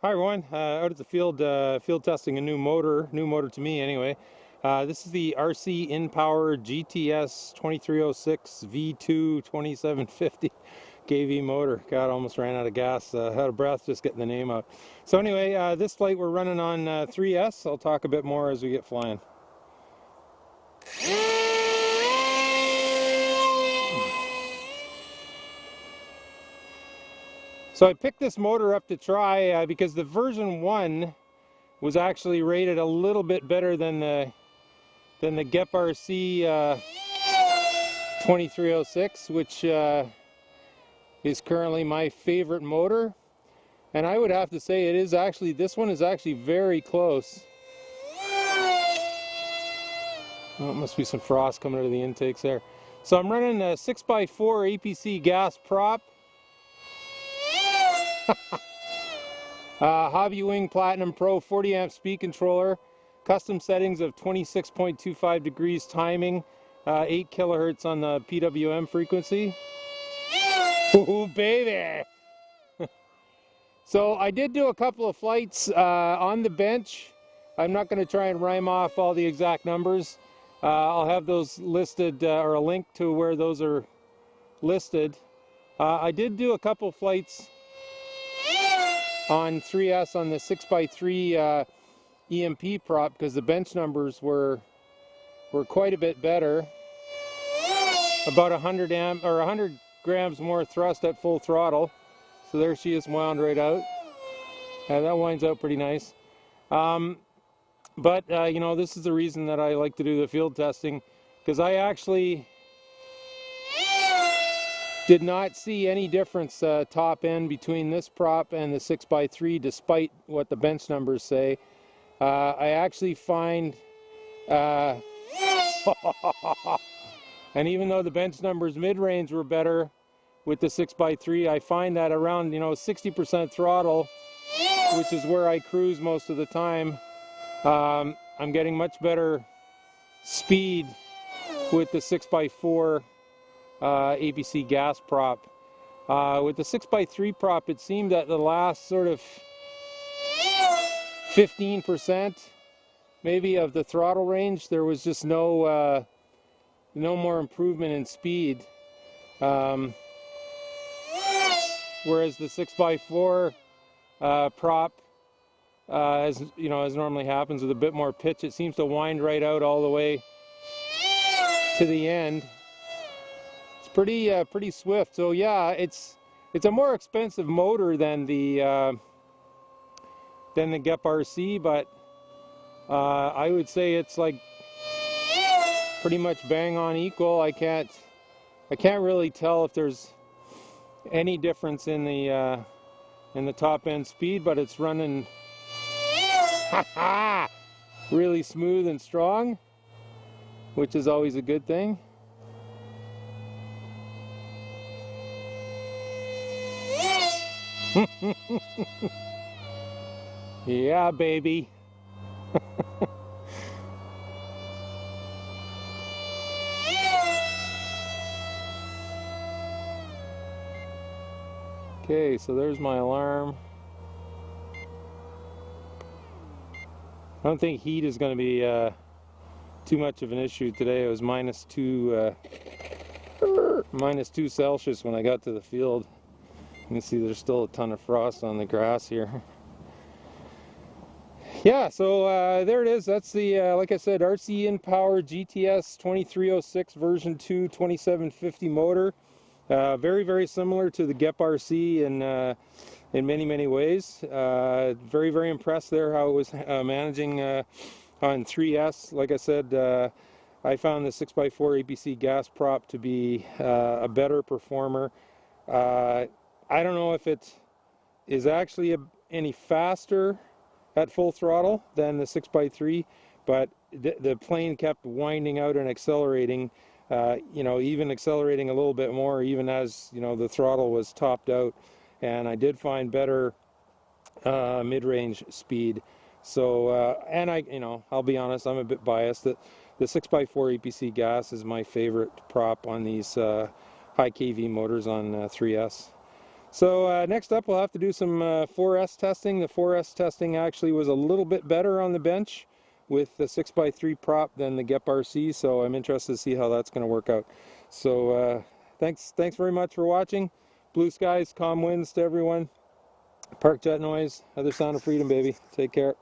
Hi everyone, out at the field testing a new motor to me anyway. This is the RCINPOWER GTS2306 V2 2750 kV motor. God, almost ran out of gas, out of breath just getting the name out. So anyway, this flight we're running on 3S. I'll talk a bit more as we get flying. So I picked this motor up to try because the version 1 was actually rated a little bit better than the GEP RC 2306, which is currently my favorite motor. And I would have to say this one is actually very close. Oh, it must be some frost coming out of the intakes there. So I'm running a 6x4 APC gas prop. Hobby Wing Platinum Pro 40 amp speed controller, custom settings of 26.25 degrees timing, 8 kilohertz on the PWM frequency. Ooh, baby! So I did do a couple of flights on the bench. I'm not going to try and rhyme off all the exact numbers. I'll have those listed, or a link to where those are listed. I did do a couple of flights on 3S on the 6x3 EMP prop because the bench numbers were quite a bit better. About 100 grams more thrust at full throttle. So there she is, wound right out. That winds out pretty nice. But you know, this is the reason that I like to do the field testing, because I actually did not see any difference top end between this prop and the 6x3, despite what the bench numbers say. I actually find, and even though the bench numbers mid-range were better with the 6x3, I find that around 60% throttle, which is where I cruise most of the time, I'm getting much better speed with the 6x4 APC gas prop. With the 6x3 prop, it seemed that the last sort of 15% maybe of the throttle range, there was just no more improvement in speed. Whereas the 6x4 prop, as normally happens with a bit more pitch, it seems to wind right out all the way to the end. Pretty swift. So yeah, it's a more expensive motor than the GEP RC, but I would say it's like pretty much bang on equal. I can't really tell if there's any difference in the top end speed, but it's running really smooth and strong, which is always a good thing. Yeah, baby. Okay, so there's my alarm. I don't think heat is going to be too much of an issue today. It was -2 Celsius when I got to the field. You can see there's still a ton of frost on the grass here. Yeah, so there it is. That's the, like I said, RCINPOWER GTS2306 version 2 2750 motor. Very, very similar to the GEP RC in many ways. Very, very impressed there how it was managing on 3S. Like I said, I found the 6x4 APC gas prop to be a better performer. I don't know if it is actually any faster at full throttle than the 6x3, but the plane kept winding out and accelerating, even accelerating a little bit more, even as the throttle was topped out. And I did find better mid-range speed. So and I'll be honest, I'm a bit biased that the 6x4 APC gas is my favorite prop on these high kV motors on 3S. So next up we'll have to do some 4S testing. The 4S testing actually was a little bit better on the bench with the 6x3 prop than the GEP RC, so I'm interested to see how that's going to work out. So thanks very much for watching. Blue skies, calm winds to everyone. Park jet noise, other sound of freedom, baby. Take care.